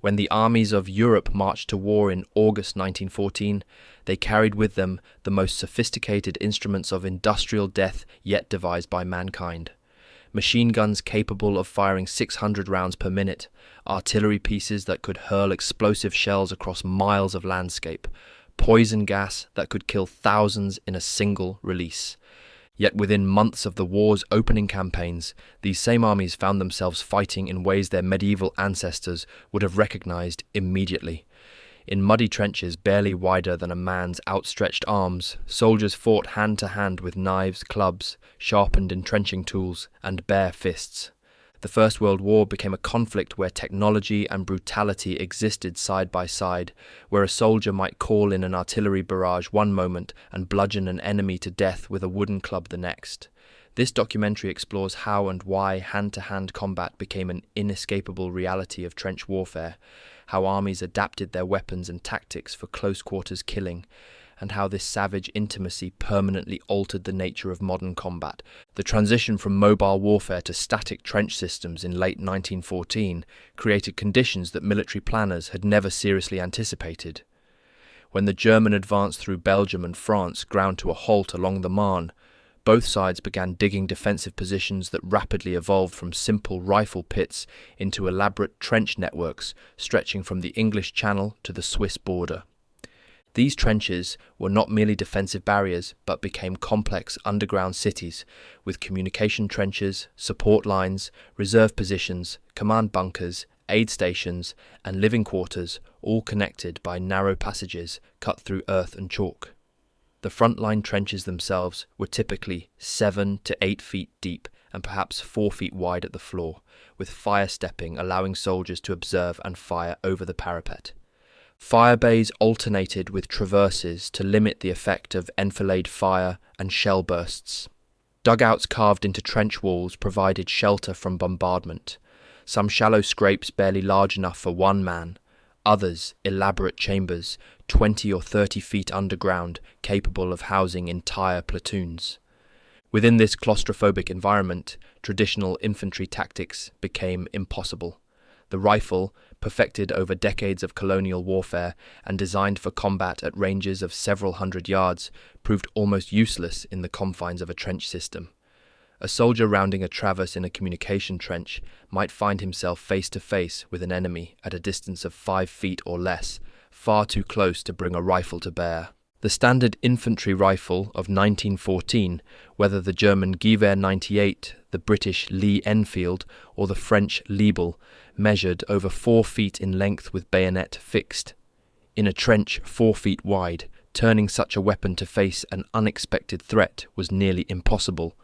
When the armies of Europe marched to war in August 1914, they carried with them the most sophisticated instruments of industrial death yet devised by mankind. Machine guns capable of firing 600 rounds per minute, artillery pieces that could hurl explosive shells across miles of landscape, poison gas that could kill thousands in a single release. Yet within months of the war's opening campaigns, these same armies found themselves fighting in ways their medieval ancestors would have recognized immediately. In muddy trenches barely wider than a man's outstretched arms, soldiers fought hand to hand with knives, clubs, sharpened entrenching tools, and bare fists. The First World War became a conflict where technology and brutality existed side by side, where a soldier might call in an artillery barrage one moment and bludgeon an enemy to death with a wooden club the next. This documentary explores how and why hand-to-hand combat became an inescapable reality of trench warfare, how armies adapted their weapons and tactics for close-quarters killing, and how this savage intimacy permanently altered the nature of modern combat. The transition from mobile warfare to static trench systems in late 1914 created conditions that military planners had never seriously anticipated. When the German advance through Belgium and France ground to a halt along the Marne, both sides began digging defensive positions that rapidly evolved from simple rifle pits into elaborate trench networks stretching from the English Channel to the Swiss border. These trenches were not merely defensive barriers, but became complex underground cities with communication trenches, support lines, reserve positions, command bunkers, aid stations, and living quarters, all connected by narrow passages cut through earth and chalk. The frontline trenches themselves were typically 7 to 8 feet deep and perhaps 4 feet wide at the floor, with fire stepping allowing soldiers to observe and fire over the parapet. Fire bays alternated with traverses to limit the effect of enfilade fire and shell bursts. Dugouts carved into trench walls provided shelter from bombardment. Some shallow scrapes barely large enough for one man, others elaborate chambers 20 or 30 feet underground capable of housing entire platoons. Within this claustrophobic environment, traditional infantry tactics became impossible. The rifle, perfected over decades of colonial warfare and designed for combat at ranges of several hundred yards, proved almost useless in the confines of a trench system. A soldier rounding a traverse in a communication trench might find himself face to face with an enemy at a distance of 5 feet or less, far too close to bring a rifle to bear. The standard infantry rifle of 1914, whether the German Gewehr 98, the British Lee Enfield, or the French Liebel, measured over 4 feet in length with bayonet fixed. In a trench 4 feet wide, turning such a weapon to face an unexpected threat was nearly impossible.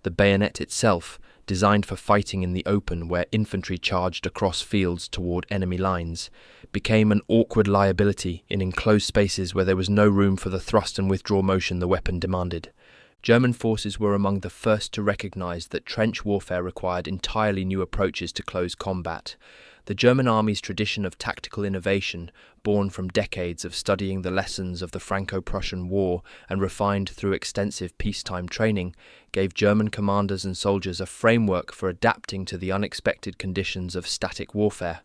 The bayonet itself, designed for fighting in the open where infantry charged across fields toward enemy lines, became an awkward liability in enclosed spaces where there was no room for the thrust and withdraw motion the weapon demanded. German forces were among the first to recognize that trench warfare required entirely new approaches to close combat. The German army's tradition of tactical innovation, born from decades of studying the lessons of the Franco-Prussian War and refined through extensive peacetime training, gave German commanders and soldiers a framework for adapting to the unexpected conditions of static warfare.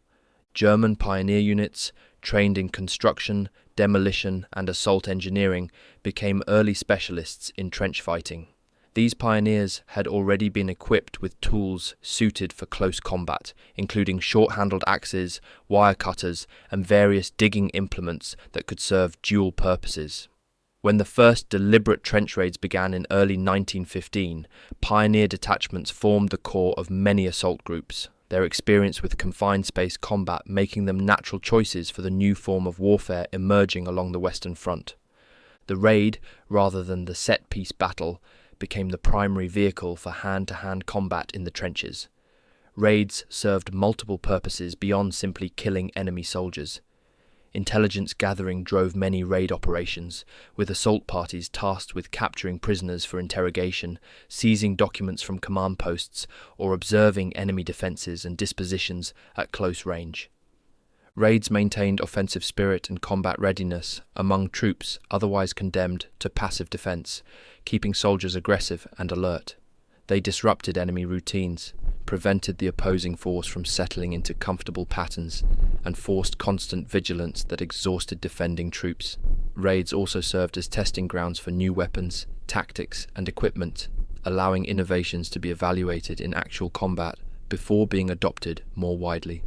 German pioneer units, trained in construction, demolition, and assault engineering, became early specialists in trench fighting. These pioneers had already been equipped with tools suited for close combat, including short-handled axes, wire cutters, and various digging implements that could serve dual purposes. When the first deliberate trench raids began in early 1915, pioneer detachments formed the core of many assault groups, their experience with confined space combat making them natural choices for the new form of warfare emerging along the Western Front. The raid, rather than the set-piece battle, became the primary vehicle for hand-to-hand combat in the trenches. Raids served multiple purposes beyond simply killing enemy soldiers. Intelligence gathering drove many raid operations, with assault parties tasked with capturing prisoners for interrogation, seizing documents from command posts, or observing enemy defences and dispositions at close range. Raids maintained offensive spirit and combat readiness among troops otherwise condemned to passive defence, keeping soldiers aggressive and alert. They disrupted enemy routines, prevented the opposing force from settling into comfortable patterns, and forced constant vigilance that exhausted defending troops. Raids also served as testing grounds for new weapons, tactics, and equipment, allowing innovations to be evaluated in actual combat before being adopted more widely.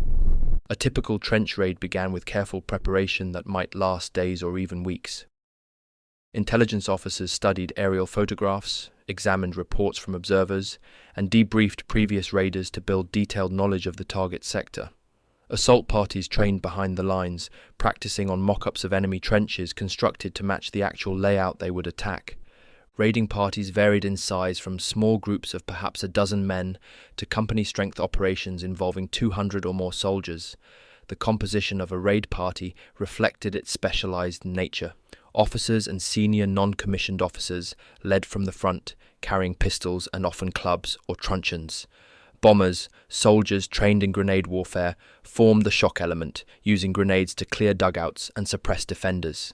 A typical trench raid began with careful preparation that might last days or even weeks. Intelligence officers studied aerial photographs, examined reports from observers, and debriefed previous raiders to build detailed knowledge of the target sector. Assault parties trained behind the lines, practicing on mock-ups of enemy trenches constructed to match the actual layout they would attack. Raiding parties varied in size from small groups of perhaps a dozen men to company-strength operations involving 200 or more soldiers. The composition of a raid party reflected its specialized nature. Officers and senior non-commissioned officers led from the front, carrying pistols and often clubs or truncheons. Bombers, soldiers trained in grenade warfare, formed the shock element, using grenades to clear dugouts and suppress defenders.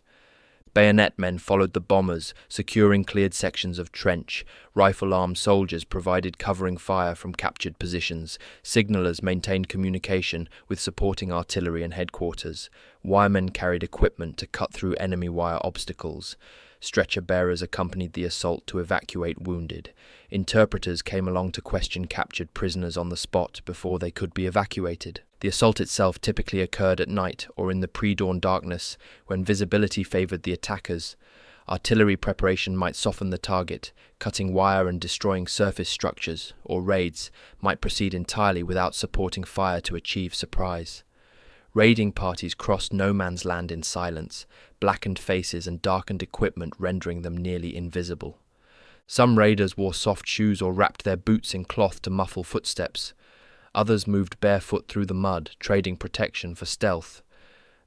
Bayonet men followed the bombers, securing cleared sections of trench. Rifle-armed soldiers provided covering fire from captured positions. Signallers maintained communication with supporting artillery and headquarters. Wiremen carried equipment to cut through enemy wire obstacles. Stretcher-bearers accompanied the assault to evacuate wounded. Interpreters came along to question captured prisoners on the spot before they could be evacuated. The assault itself typically occurred at night or in the pre-dawn darkness, when visibility favored the attackers. Artillery preparation might soften the target, cutting wire and destroying surface structures, or raids might proceed entirely without supporting fire to achieve surprise. Raiding parties crossed no man's land in silence, blackened faces and darkened equipment rendering them nearly invisible. Some raiders wore soft shoes or wrapped their boots in cloth to muffle footsteps. Others moved barefoot through the mud, trading protection for stealth.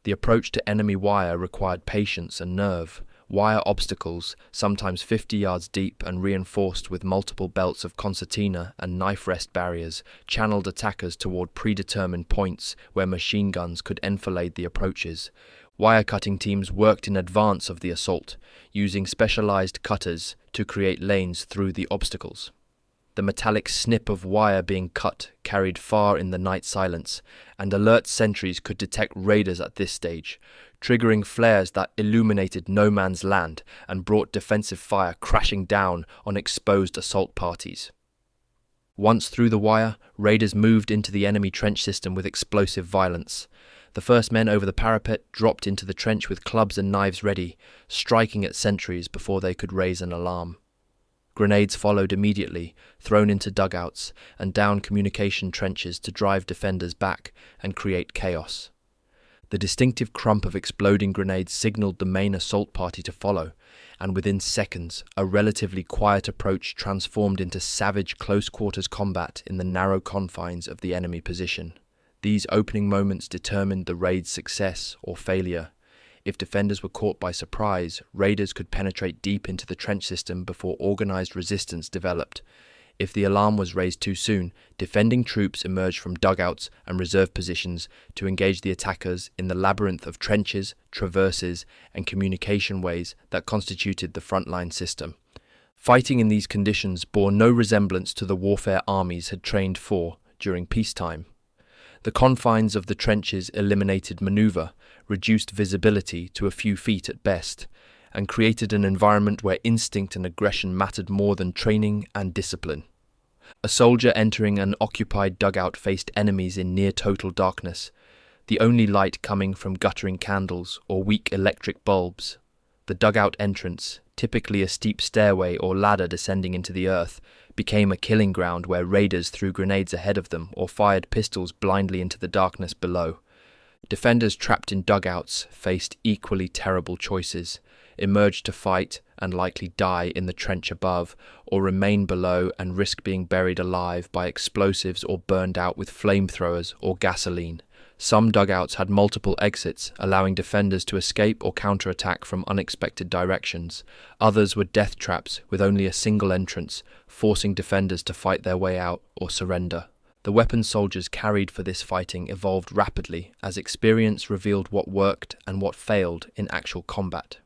The approach to enemy wire required patience and nerve. Wire obstacles, sometimes 50 yards deep and reinforced with multiple belts of concertina and knife rest barriers, channeled attackers toward predetermined points where machine guns could enfilade the approaches. Wire-cutting teams worked in advance of the assault, using specialized cutters to create lanes through the obstacles. The metallic snip of wire being cut carried far in the night silence, and alert sentries could detect raiders at this stage, triggering flares that illuminated no man's land and brought defensive fire crashing down on exposed assault parties. Once through the wire, raiders moved into the enemy trench system with explosive violence. The first men over the parapet dropped into the trench with clubs and knives ready, striking at sentries before they could raise an alarm. Grenades followed immediately, thrown into dugouts and down communication trenches to drive defenders back and create chaos. The distinctive crump of exploding grenades signaled the main assault party to follow, and within seconds, a relatively quiet approach transformed into savage close-quarters combat in the narrow confines of the enemy position. These opening moments determined the raid's success or failure. If defenders were caught by surprise, raiders could penetrate deep into the trench system before organized resistance developed. If the alarm was raised too soon, defending troops emerged from dugouts and reserve positions to engage the attackers in the labyrinth of trenches, traverses, and communication ways that constituted the frontline system. Fighting in these conditions bore no resemblance to the warfare armies had trained for during peacetime. The confines of the trenches eliminated maneuver, reduced visibility to a few feet at best, and created an environment where instinct and aggression mattered more than training and discipline. A soldier entering an occupied dugout faced enemies in near-total darkness, the only light coming from guttering candles or weak electric bulbs. The dugout entrance, typically a steep stairway or ladder descending into the earth, became a killing ground where raiders threw grenades ahead of them or fired pistols blindly into the darkness below. Defenders trapped in dugouts faced equally terrible choices: emerge to fight and likely die in the trench above, or remain below and risk being buried alive by explosives or burned out with flamethrowers or gasoline. Some dugouts had multiple exits, allowing defenders to escape or counterattack from unexpected directions. Others were death traps with only a single entrance, forcing defenders to fight their way out or surrender. The weapons soldiers carried for this fighting evolved rapidly as experience revealed what worked and what failed in actual combat.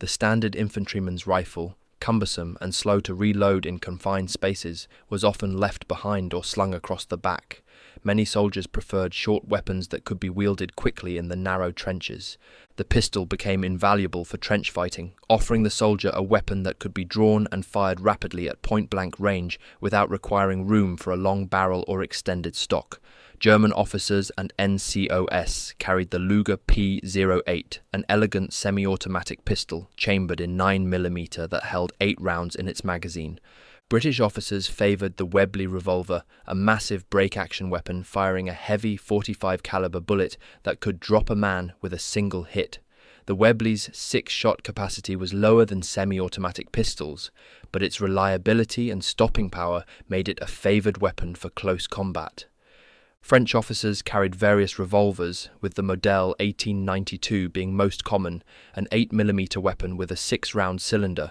The standard infantryman's rifle, cumbersome and slow to reload in confined spaces, was often left behind or slung across the back. Many soldiers preferred short weapons that could be wielded quickly in the narrow trenches. The pistol became invaluable for trench fighting, offering the soldier a weapon that could be drawn and fired rapidly at point-blank range without requiring room for a long barrel or extended stock. German officers and NCOS carried the Luger P-08, an elegant semi-automatic pistol chambered in 9mm that held 8 rounds in its magazine. British officers favoured the Webley revolver, a massive break-action weapon firing a heavy 45 caliber bullet that could drop a man with a single hit. The Webley's 6-shot capacity was lower than semi-automatic pistols, but its reliability and stopping power made it a favoured weapon for close combat. French officers carried various revolvers, with the model 1892 being most common, an 8mm weapon with a 6-round cylinder.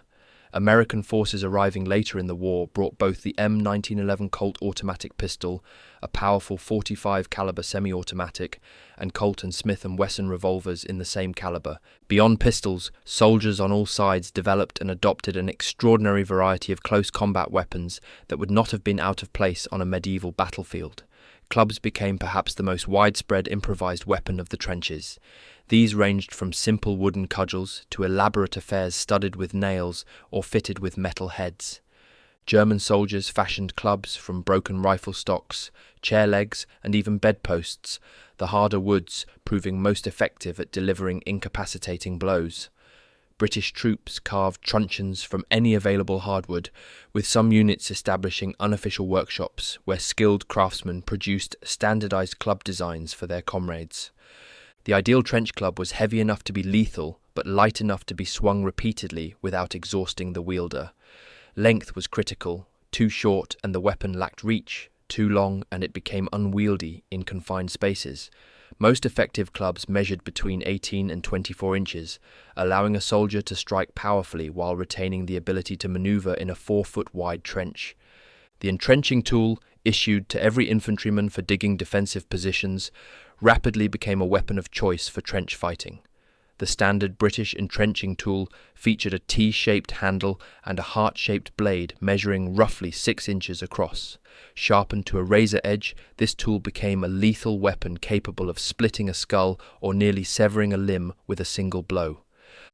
American forces arriving later in the war brought both the M1911 Colt automatic pistol, a powerful 45 caliber semi-automatic, and Colt and Smith & Wesson revolvers in the same caliber. Beyond pistols, soldiers on all sides developed and adopted an extraordinary variety of close combat weapons that would not have been out of place on a medieval battlefield. Clubs became perhaps the most widespread improvised weapon of the trenches. These ranged from simple wooden cudgels to elaborate affairs studded with nails or fitted with metal heads. German soldiers fashioned clubs from broken rifle stocks, chair legs, and even bedposts, the harder woods proving most effective at delivering incapacitating blows. British troops carved truncheons from any available hardwood, with some units establishing unofficial workshops where skilled craftsmen produced standardized club designs for their comrades. The ideal trench club was heavy enough to be lethal, but light enough to be swung repeatedly without exhausting the wielder. Length was critical. Too short and the weapon lacked reach, too long and it became unwieldy in confined spaces. Most effective clubs measured between 18 and 24 inches, allowing a soldier to strike powerfully while retaining the ability to maneuver in a 4-foot-wide trench. The entrenching tool, issued to every infantryman for digging defensive positions, rapidly became a weapon of choice for trench fighting. The standard British entrenching tool featured a T-shaped handle and a heart-shaped blade measuring roughly 6 inches across. Sharpened to a razor edge, this tool became a lethal weapon capable of splitting a skull or nearly severing a limb with a single blow.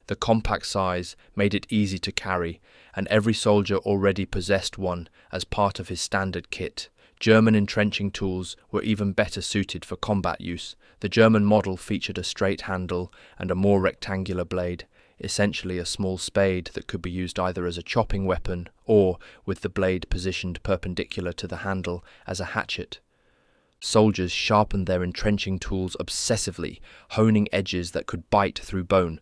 The compact size made it easy to carry, and every soldier already possessed one as part of his standard kit. German entrenching tools were even better suited for combat use. The German model featured a straight handle and a more rectangular blade, essentially a small spade that could be used either as a chopping weapon or, with the blade positioned perpendicular to the handle, as a hatchet. Soldiers sharpened their entrenching tools obsessively, honing edges that could bite through bone.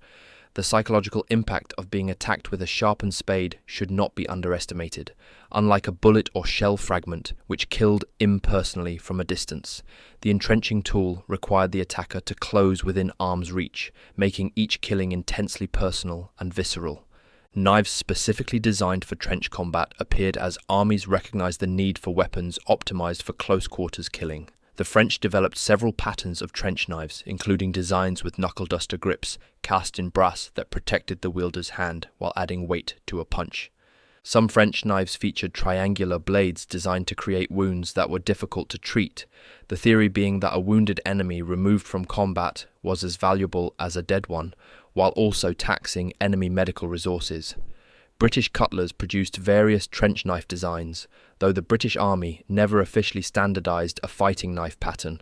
The psychological impact of being attacked with a sharpened spade should not be underestimated. Unlike a bullet or shell fragment, which killed impersonally from a distance, the entrenching tool required the attacker to close within arm's reach, making each killing intensely personal and visceral. Knives specifically designed for trench combat appeared as armies recognized the need for weapons optimized for close-quarters killing. The French developed several patterns of trench knives, including designs with knuckle-duster grips cast in brass that protected the wielder's hand while adding weight to a punch. Some French knives featured triangular blades designed to create wounds that were difficult to treat, the theory being that a wounded enemy removed from combat was as valuable as a dead one, while also taxing enemy medical resources. British cutlers produced various trench knife designs, though the British Army never officially standardized a fighting knife pattern.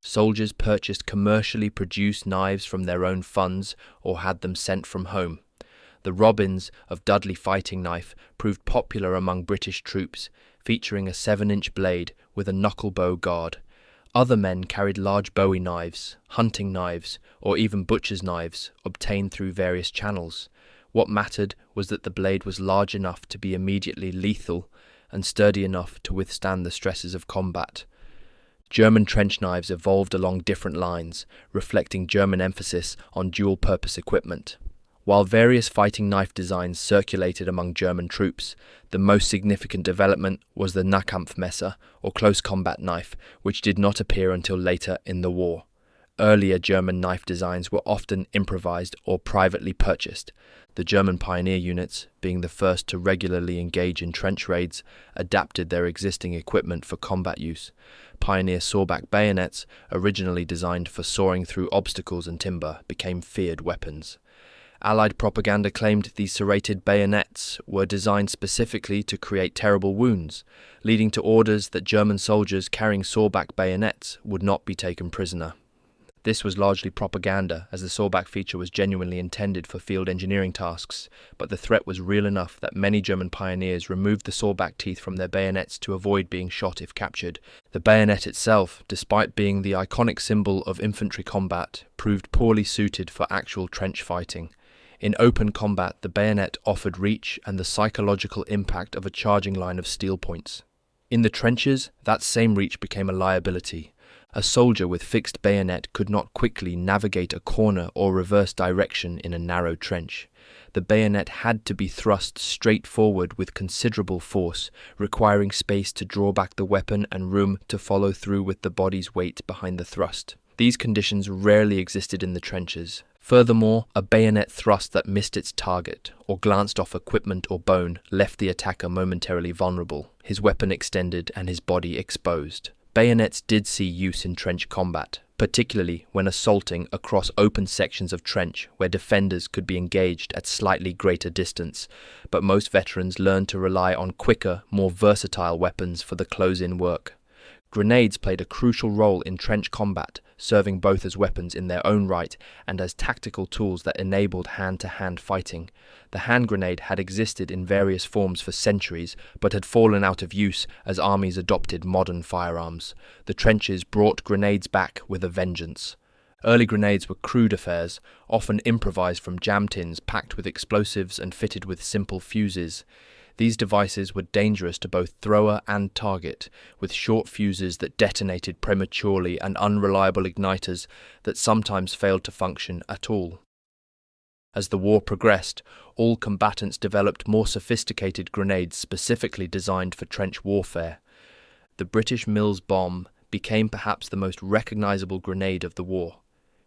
Soldiers purchased commercially produced knives from their own funds or had them sent from home. The Robbins of Dudley fighting knife proved popular among British troops, featuring a 7-inch blade with a knuckle bow guard. Other men carried large Bowie knives, hunting knives, or even butcher's knives, obtained through various channels. What mattered was that the blade was large enough to be immediately lethal and sturdy enough to withstand the stresses of combat. German trench knives evolved along different lines, reflecting German emphasis on dual-purpose equipment. While various fighting knife designs circulated among German troops, the most significant development was the Nahkampfmesser, or close combat knife, which did not appear until later in the war. Earlier German knife designs were often improvised or privately purchased. The German pioneer units, being the first to regularly engage in trench raids, adapted their existing equipment for combat use. Pioneer sawback bayonets, originally designed for sawing through obstacles and timber, became feared weapons. Allied propaganda claimed these serrated bayonets were designed specifically to create terrible wounds, leading to orders that German soldiers carrying sawback bayonets would not be taken prisoner. This was largely propaganda, as the sawback feature was genuinely intended for field engineering tasks, but the threat was real enough that many German pioneers removed the sawback teeth from their bayonets to avoid being shot if captured. The bayonet itself, despite being the iconic symbol of infantry combat, proved poorly suited for actual trench fighting. In open combat, the bayonet offered reach and the psychological impact of a charging line of steel points. In the trenches, that same reach became a liability. A soldier with fixed bayonet could not quickly navigate a corner or reverse direction in a narrow trench. The bayonet had to be thrust straight forward with considerable force, requiring space to draw back the weapon and room to follow through with the body's weight behind the thrust. These conditions rarely existed in the trenches. Furthermore, a bayonet thrust that missed its target, or glanced off equipment or bone, left the attacker momentarily vulnerable, his weapon extended and his body exposed. Bayonets did see use in trench combat, particularly when assaulting across open sections of trench where defenders could be engaged at slightly greater distance, but most veterans learned to rely on quicker, more versatile weapons for the close-in work. Grenades played a crucial role in trench combat, serving both as weapons in their own right and as tactical tools that enabled hand-to-hand fighting. The hand grenade had existed in various forms for centuries, but had fallen out of use as armies adopted modern firearms. The trenches brought grenades back with a vengeance. Early grenades were crude affairs, often improvised from jam tins packed with explosives and fitted with simple fuses. These devices were dangerous to both thrower and target, with short fuses that detonated prematurely and unreliable igniters that sometimes failed to function at all. As the war progressed, all combatants developed more sophisticated grenades specifically designed for trench warfare. The British Mills bomb became perhaps the most recognizable grenade of the war.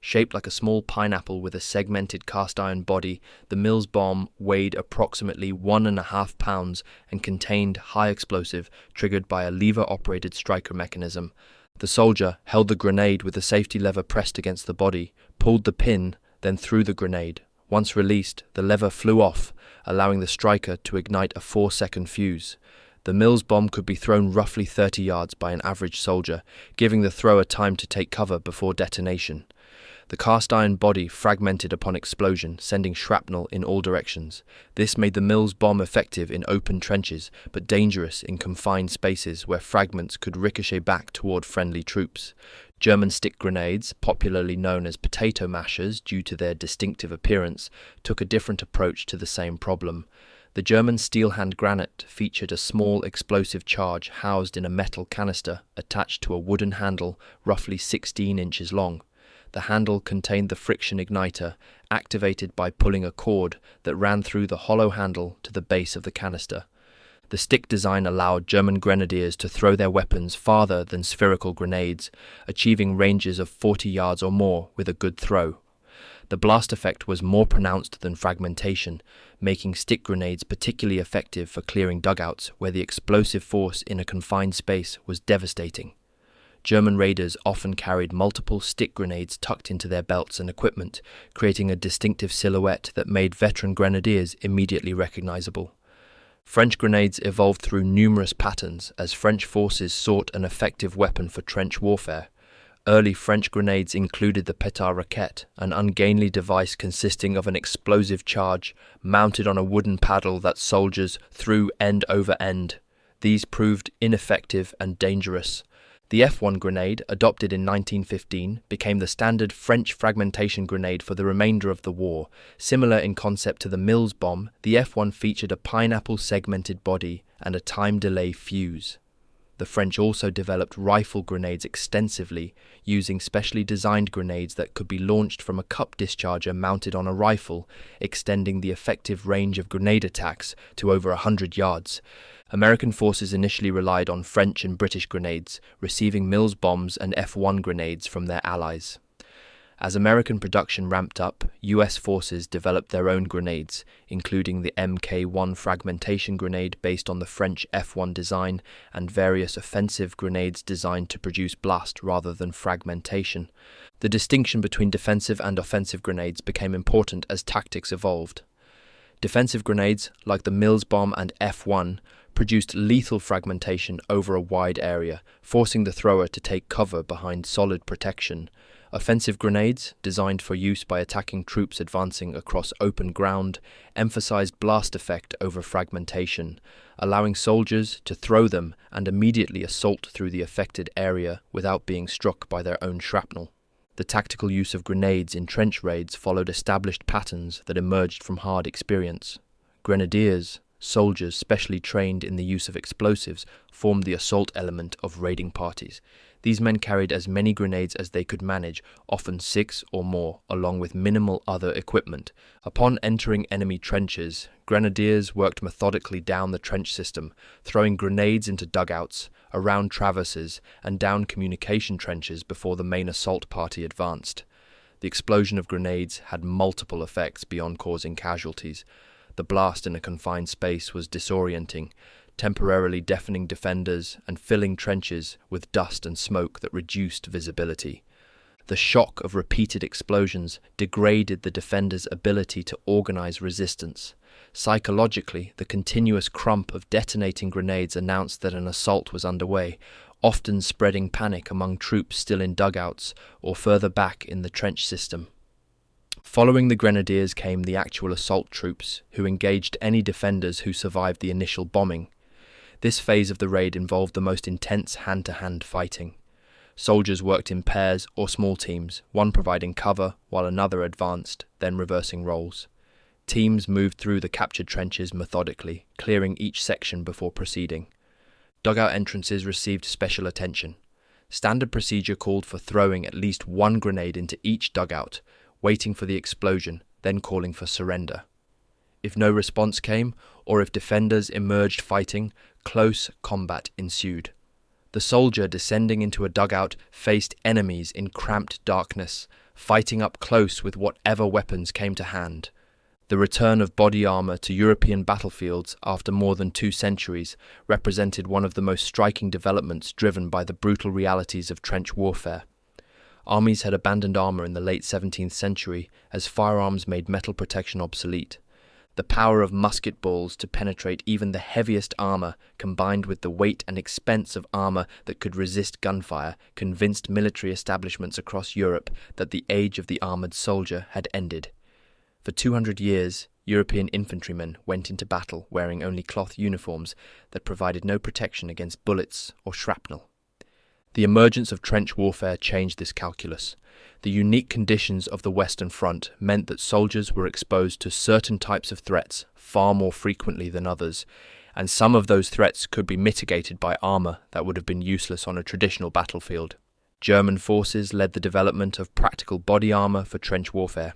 Shaped like a small pineapple with a segmented cast-iron body, the Mills bomb weighed approximately 1.5 pounds and contained high explosive triggered by a lever-operated striker mechanism. The soldier held the grenade with the safety lever pressed against the body, pulled the pin, then threw the grenade. Once released, the lever flew off, allowing the striker to ignite a 4-second fuse. The Mills bomb could be thrown roughly 30 yards by an average soldier, giving the thrower time to take cover before detonation. The cast-iron body fragmented upon explosion, sending shrapnel in all directions. This made the Mills bomb effective in open trenches, but dangerous in confined spaces where fragments could ricochet back toward friendly troops. German stick grenades, popularly known as potato mashers due to their distinctive appearance, took a different approach to the same problem. The German steel hand granate featured a small explosive charge housed in a metal canister attached to a wooden handle roughly 16 inches long. The handle contained the friction igniter, activated by pulling a cord that ran through the hollow handle to the base of the canister. The stick design allowed German grenadiers to throw their weapons farther than spherical grenades, achieving ranges of 40 yards or more with a good throw. The blast effect was more pronounced than fragmentation, making stick grenades particularly effective for clearing dugouts where the explosive force in a confined space was devastating. German raiders often carried multiple stick grenades tucked into their belts and equipment, creating a distinctive silhouette that made veteran grenadiers immediately recognizable. French grenades evolved through numerous patterns as French forces sought an effective weapon for trench warfare. Early French grenades included the pétard raquette, an ungainly device consisting of an explosive charge mounted on a wooden paddle that soldiers threw end over end. These proved ineffective and dangerous. The F1 grenade, adopted in 1915, became the standard French fragmentation grenade for the remainder of the war. Similar in concept to the Mills bomb, the F1 featured a pineapple segmented body and a time delay fuse. The French also developed rifle grenades extensively, using specially designed grenades that could be launched from a cup discharger mounted on a rifle, extending the effective range of grenade attacks to over 100 yards. American forces initially relied on French and British grenades, receiving Mills bombs and F1 grenades from their allies. As American production ramped up, US forces developed their own grenades, including the Mk1 fragmentation grenade based on the French F1 design and various offensive grenades designed to produce blast rather than fragmentation. The distinction between defensive and offensive grenades became important as tactics evolved. Defensive grenades, like the Mills bomb and F1, produced lethal fragmentation over a wide area, forcing the thrower to take cover behind solid protection. Offensive grenades, designed for use by attacking troops advancing across open ground, emphasized blast effect over fragmentation, allowing soldiers to throw them and immediately assault through the affected area without being struck by their own shrapnel. The tactical use of grenades in trench raids followed established patterns that emerged from hard experience. Grenadiers, soldiers specially trained in the use of explosives, formed the assault element of raiding parties. These men carried as many grenades as they could manage, often 6 or more, along with minimal other equipment. Upon entering enemy trenches, grenadiers worked methodically down the trench system, throwing grenades into dugouts, around traverses, and down communication trenches before the main assault party advanced. The explosion of grenades had multiple effects beyond causing casualties. The blast in a confined space was disorienting, temporarily deafening defenders and filling trenches with dust and smoke that reduced visibility. The shock of repeated explosions degraded the defenders' ability to organize resistance. Psychologically, the continuous crump of detonating grenades announced that an assault was underway, often spreading panic among troops still in dugouts or further back in the trench system. Following the grenadiers came the actual assault troops, who engaged any defenders who survived the initial bombing. This phase of the raid involved the most intense hand-to-hand fighting. Soldiers worked in pairs or small teams, one providing cover while another advanced, then reversing roles. Teams moved through the captured trenches methodically, clearing each section before proceeding. Dugout entrances received special attention. Standard procedure called for throwing at least one grenade into each dugout, waiting for the explosion, then calling for surrender. If no response came, or if defenders emerged fighting, close combat ensued. The soldier descending into a dugout faced enemies in cramped darkness, fighting up close with whatever weapons came to hand. The return of body armor to European battlefields after more than 2 centuries represented one of the most striking developments driven by the brutal realities of trench warfare. Armies had abandoned armor in the late 17th century as firearms made metal protection obsolete. The power of musket balls to penetrate even the heaviest armor, combined with the weight and expense of armor that could resist gunfire, convinced military establishments across Europe that the age of the armored soldier had ended. For 200 years, European infantrymen went into battle wearing only cloth uniforms that provided no protection against bullets or shrapnel. The emergence of trench warfare changed this calculus. The unique conditions of the Western Front meant that soldiers were exposed to certain types of threats far more frequently than others, and some of those threats could be mitigated by armor that would have been useless on a traditional battlefield. German forces led the development of practical body armor for trench warfare.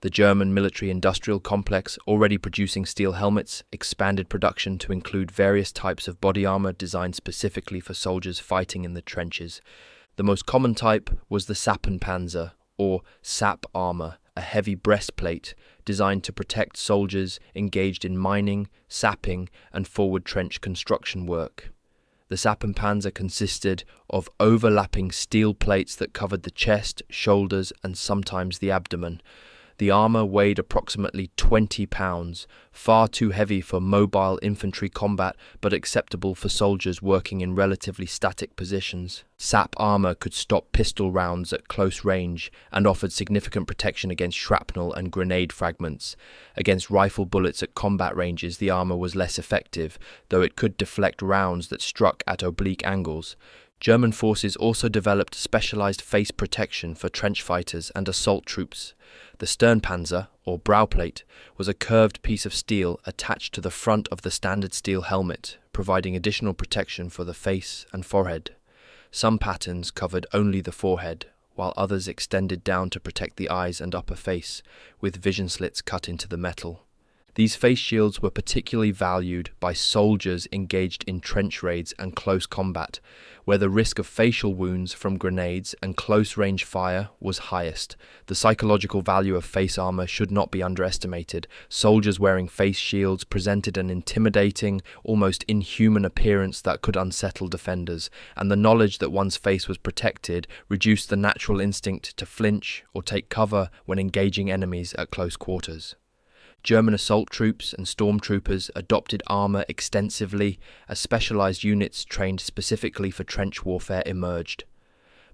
The German military-industrial complex, already producing steel helmets, expanded production to include various types of body armor designed specifically for soldiers fighting in the trenches. The most common type was the Sappenpanzer, or sap armor, a heavy breastplate designed to protect soldiers engaged in mining, sapping, and forward trench construction work. The Sappenpanzer consisted of overlapping steel plates that covered the chest, shoulders, and sometimes the abdomen. The armor weighed approximately 20 pounds, far too heavy for mobile infantry combat but acceptable for soldiers working in relatively static positions. Sap armor could stop pistol rounds at close range and offered significant protection against shrapnel and grenade fragments. Against rifle bullets at combat ranges, the armor was less effective, though it could deflect rounds that struck at oblique angles. German forces also developed specialized face protection for trench fighters and assault troops. The Stirnpanzer, or browplate, was a curved piece of steel attached to the front of the standard steel helmet, providing additional protection for the face and forehead. Some patterns covered only the forehead, while others extended down to protect the eyes and upper face, with vision slits cut into the metal. These face shields were particularly valued by soldiers engaged in trench raids and close combat, where the risk of facial wounds from grenades and close-range fire was highest. The psychological value of face armor should not be underestimated. Soldiers wearing face shields presented an intimidating, almost inhuman appearance that could unsettle defenders, and the knowledge that one's face was protected reduced the natural instinct to flinch or take cover when engaging enemies at close quarters. German assault troops and stormtroopers adopted armor extensively as specialized units trained specifically for trench warfare emerged.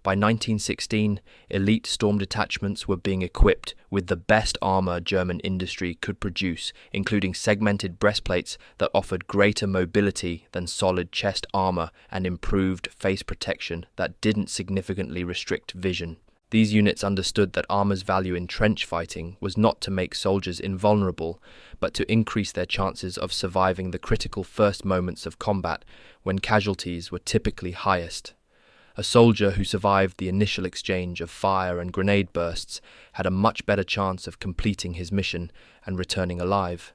By 1916, elite storm detachments were being equipped with the best armor German industry could produce, including segmented breastplates that offered greater mobility than solid chest armor and improved face protection that didn't significantly restrict vision. These units understood that armor's value in trench fighting was not to make soldiers invulnerable, but to increase their chances of surviving the critical first moments of combat when casualties were typically highest. A soldier who survived the initial exchange of fire and grenade bursts had a much better chance of completing his mission and returning alive.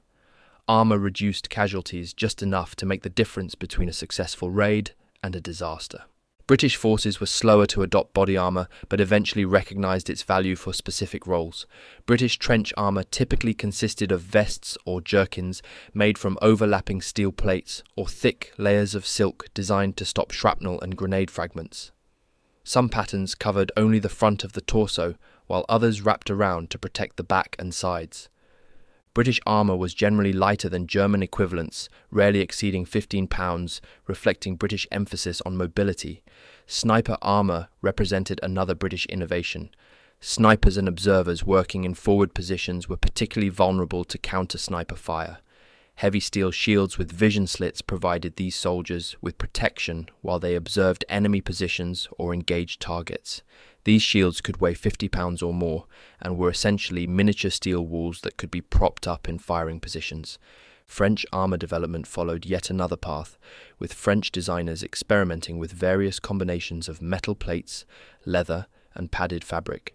Armor reduced casualties just enough to make the difference between a successful raid and a disaster. British forces were slower to adopt body armour, but eventually recognised its value for specific roles. British trench armour typically consisted of vests or jerkins made from overlapping steel plates or thick layers of silk designed to stop shrapnel and grenade fragments. Some patterns covered only the front of the torso, while others wrapped around to protect the back and sides. British armour was generally lighter than German equivalents, rarely exceeding 15 pounds, reflecting British emphasis on mobility. Sniper armour represented another British innovation. Snipers and observers working in forward positions were particularly vulnerable to counter-sniper fire. Heavy steel shields with vision slits provided these soldiers with protection while they observed enemy positions or engaged targets. These shields could weigh 50 pounds or more and were essentially miniature steel walls that could be propped up in firing positions. French armour development followed yet another path, with French designers experimenting with various combinations of metal plates, leather, and padded fabric.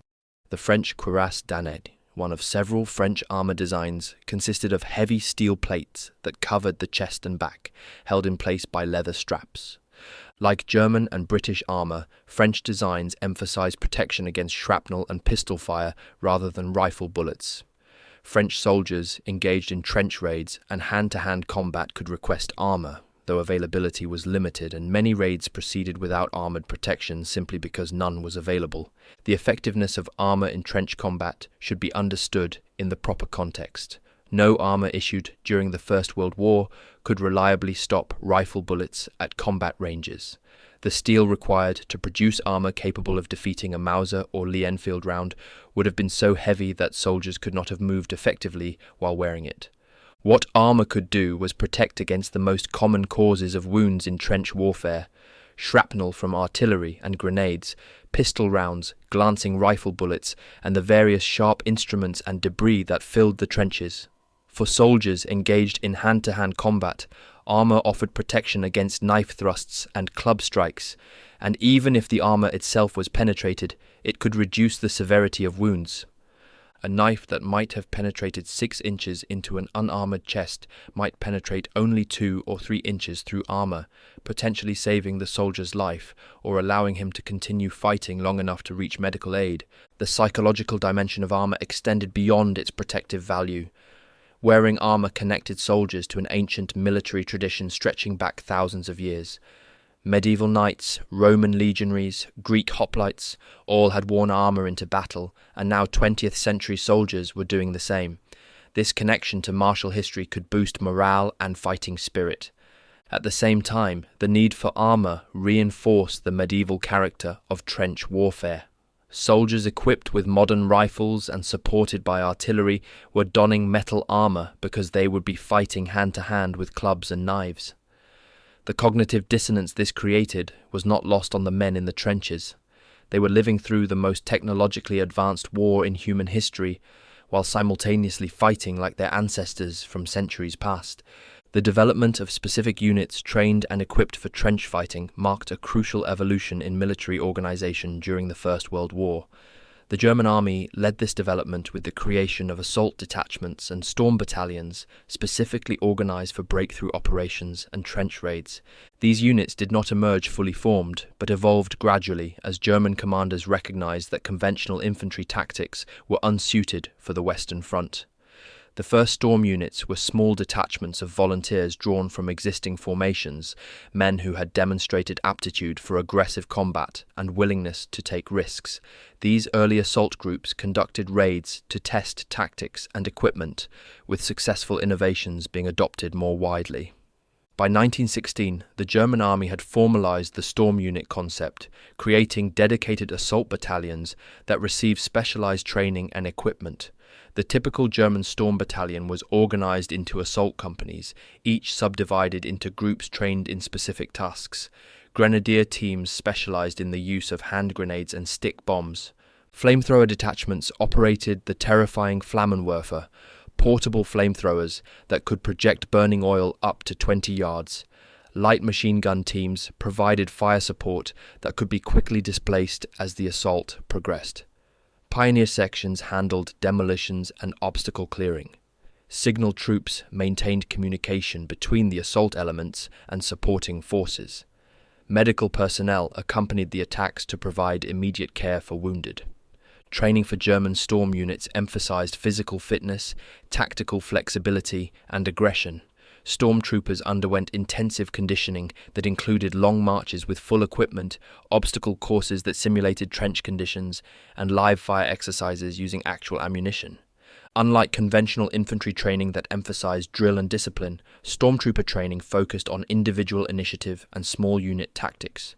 The French cuirasse d'année, one of several French armour designs, consisted of heavy steel plates that covered the chest and back, held in place by leather straps. Like German and British armour, French designs emphasized protection against shrapnel and pistol fire rather than rifle bullets. French soldiers engaged in trench raids and hand-to-hand combat could request armour, though availability was limited and many raids proceeded without armoured protection simply because none was available. The effectiveness of armour in trench combat should be understood in the proper context. No armour issued during the First World War could reliably stop rifle bullets at combat ranges. The steel required to produce armour capable of defeating a Mauser or Lee Enfield round would have been so heavy that soldiers could not have moved effectively while wearing it. What armour could do was protect against the most common causes of wounds in trench warfare: shrapnel from artillery and grenades, pistol rounds, glancing rifle bullets, and the various sharp instruments and debris that filled the trenches. For soldiers engaged in hand-to-hand combat, armour offered protection against knife thrusts and club strikes, and even if the armour itself was penetrated, it could reduce the severity of wounds. A knife that might have penetrated 6 inches into an unarmoured chest might penetrate only 2 or 3 inches through armour, potentially saving the soldier's life or allowing him to continue fighting long enough to reach medical aid. The psychological dimension of armour extended beyond its protective value. Wearing armour connected soldiers to an ancient military tradition stretching back thousands of years. Medieval knights, Roman legionaries, Greek hoplites all had worn armour into battle, and now 20th century soldiers were doing the same. This connection to martial history could boost morale and fighting spirit. At the same time, the need for armour reinforced the medieval character of trench warfare. Soldiers equipped with modern rifles and supported by artillery were donning metal armour because they would be fighting hand-to-hand with clubs and knives. The cognitive dissonance this created was not lost on the men in the trenches. They were living through the most technologically advanced war in human history, while simultaneously fighting like their ancestors from centuries past. The development of specific units trained and equipped for trench fighting marked a crucial evolution in military organization during the First World War. The German army led this development with the creation of assault detachments and storm battalions specifically organized for breakthrough operations and trench raids. These units did not emerge fully formed, but evolved gradually as German commanders recognized that conventional infantry tactics were unsuited for the Western Front. The first storm units were small detachments of volunteers drawn from existing formations, men who had demonstrated aptitude for aggressive combat and willingness to take risks. These early assault groups conducted raids to test tactics and equipment, with successful innovations being adopted more widely. By 1916, the German army had formalized the storm unit concept, creating dedicated assault battalions that received specialized training and equipment. The typical German storm battalion was organized into assault companies, each subdivided into groups trained in specific tasks. Grenadier teams specialized in the use of hand grenades and stick bombs. Flamethrower detachments operated the terrifying Flammenwerfer, portable flamethrowers that could project burning oil up to 20 yards. Light machine gun teams provided fire support that could be quickly displaced as the assault progressed. Pioneer sections handled demolitions and obstacle clearing. Signal troops maintained communication between the assault elements and supporting forces. Medical personnel accompanied the attacks to provide immediate care for wounded. Training for German storm units emphasized physical fitness, tactical flexibility, and aggression. Stormtroopers underwent intensive conditioning that included long marches with full equipment, obstacle courses that simulated trench conditions, and live fire exercises using actual ammunition. Unlike conventional infantry training that emphasized drill and discipline, stormtrooper training focused on individual initiative and small unit tactics.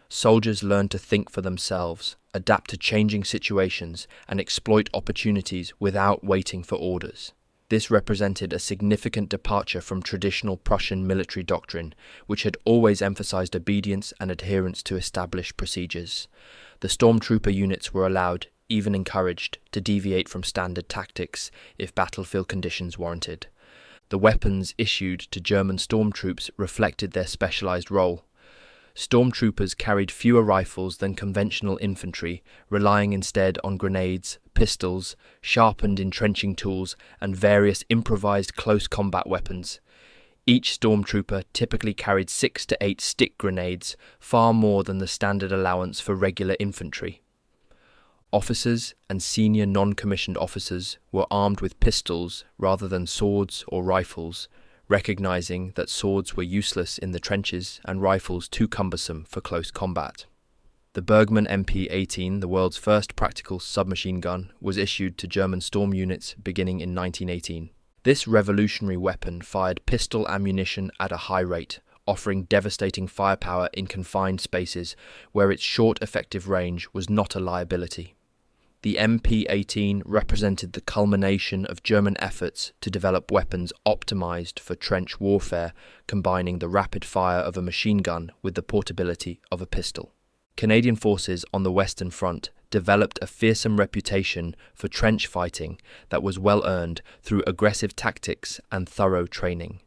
Soldiers learned to think for themselves, adapt to changing situations, and exploit opportunities without waiting for orders. This represented a significant departure from traditional Prussian military doctrine, which had always emphasized obedience and adherence to established procedures. The stormtrooper units were allowed, even encouraged, to deviate from standard tactics if battlefield conditions warranted. The weapons issued to German stormtroops reflected their specialized role. Stormtroopers carried fewer rifles than conventional infantry, relying instead on grenades, pistols, sharpened entrenching tools, and various improvised close combat weapons. Each stormtrooper typically carried 6 to 8 stick grenades, far more than the standard allowance for regular infantry. Officers and senior non-commissioned officers were armed with pistols rather than swords or rifles, recognizing that swords were useless in the trenches and rifles too cumbersome for close combat. The Bergmann MP-18, the world's first practical submachine gun, was issued to German storm units beginning in 1918. This revolutionary weapon fired pistol ammunition at a high rate, offering devastating firepower in confined spaces where its short effective range was not a liability. The MP-18 represented the culmination of German efforts to develop weapons optimized for trench warfare, combining the rapid fire of a machine gun with the portability of a pistol. Canadian forces on the Western Front developed a fearsome reputation for trench fighting that was well earned through aggressive tactics and thorough training.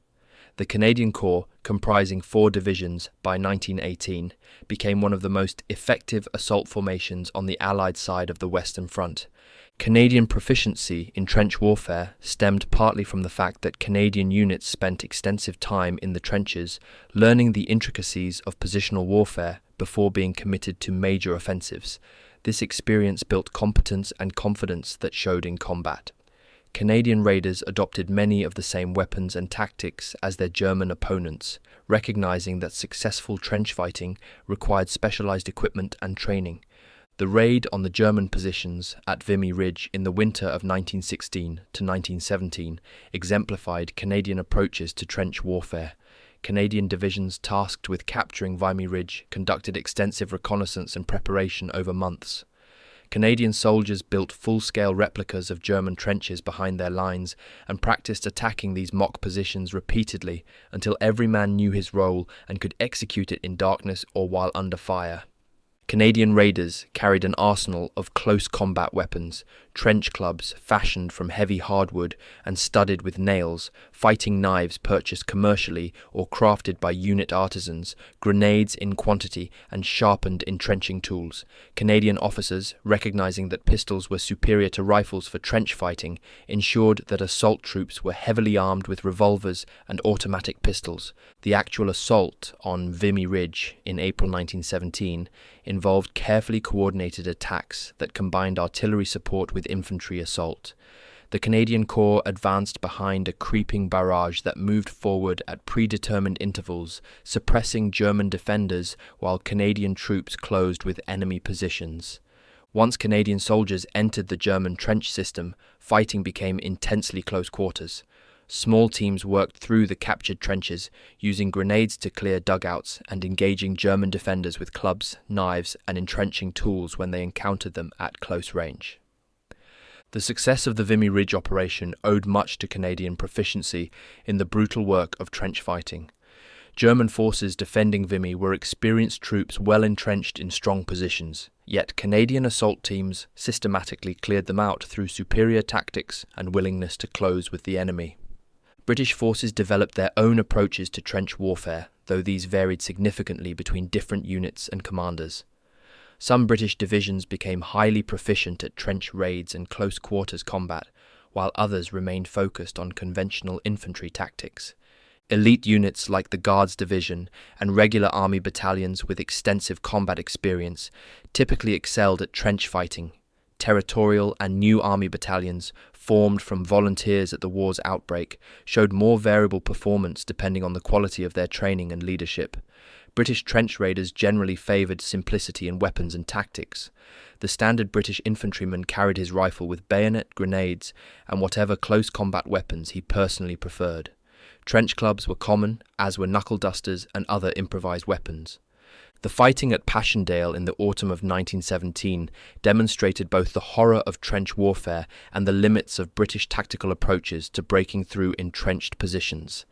The Canadian Corps, comprising 4 divisions by 1918, became one of the most effective assault formations on the Allied side of the Western Front. Canadian proficiency in trench warfare stemmed partly from the fact that Canadian units spent extensive time in the trenches, learning the intricacies of positional warfare before being committed to major offensives. This experience built competence and confidence that showed in combat. Canadian raiders adopted many of the same weapons and tactics as their German opponents, recognizing that successful trench fighting required specialized equipment and training. The raid on the German positions at Vimy Ridge in the winter of 1916 to 1917 exemplified Canadian approaches to trench warfare. Canadian divisions tasked with capturing Vimy Ridge conducted extensive reconnaissance and preparation over months. Canadian soldiers built full-scale replicas of German trenches behind their lines and practiced attacking these mock positions repeatedly until every man knew his role and could execute it in darkness or while under fire. Canadian raiders carried an arsenal of close combat weapons, trench clubs fashioned from heavy hardwood and studded with nails, fighting knives purchased commercially or crafted by unit artisans, grenades in quantity, and sharpened entrenching tools. Canadian officers, recognizing that pistols were superior to rifles for trench fighting, ensured that assault troops were heavily armed with revolvers and automatic pistols. The actual assault on Vimy Ridge in April 1917 involved carefully coordinated attacks that combined artillery support with infantry assault. The Canadian Corps advanced behind a creeping barrage that moved forward at predetermined intervals, suppressing German defenders while Canadian troops closed with enemy positions. Once Canadian soldiers entered the German trench system, fighting became intensely close quarters. Small teams worked through the captured trenches, using grenades to clear dugouts and engaging German defenders with clubs, knives, and entrenching tools when they encountered them at close range. The success of the Vimy Ridge operation owed much to Canadian proficiency in the brutal work of trench fighting. German forces defending Vimy were experienced troops well entrenched in strong positions, yet Canadian assault teams systematically cleared them out through superior tactics and willingness to close with the enemy. British forces developed their own approaches to trench warfare, though these varied significantly between different units and commanders. Some British divisions became highly proficient at trench raids and close quarters combat, while others remained focused on conventional infantry tactics. Elite units like the Guards Division and regular army battalions with extensive combat experience typically excelled at trench fighting. Territorial and new army battalions, formed from volunteers at the war's outbreak, showed more variable performance depending on the quality of their training and leadership. British trench raiders generally favoured simplicity in weapons and tactics. The standard British infantryman carried his rifle with bayonet, grenades, and whatever close combat weapons he personally preferred. Trench clubs were common, as were knuckle dusters and other improvised weapons. The fighting at Passchendaele in the autumn of 1917 demonstrated both the horror of trench warfare and the limits of British tactical approaches to breaking through entrenched positions.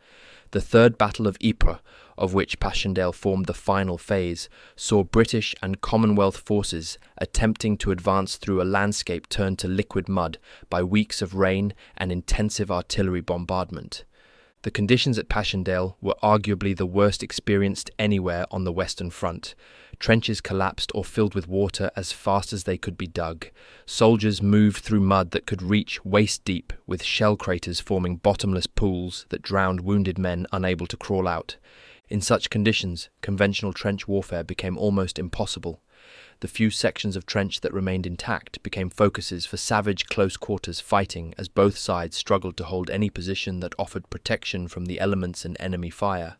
The Third Battle of Ypres, of which Passchendaele formed the final phase, saw British and Commonwealth forces attempting to advance through a landscape turned to liquid mud by weeks of rain and intensive artillery bombardment. The conditions at Passchendaele were arguably the worst experienced anywhere on the Western Front. Trenches collapsed or filled with water as fast as they could be dug. Soldiers moved through mud that could reach waist deep, with shell craters forming bottomless pools that drowned wounded men unable to crawl out. In such conditions, conventional trench warfare became almost impossible. The few sections of trench that remained intact became focuses for savage close-quarters fighting as both sides struggled to hold any position that offered protection from the elements and enemy fire.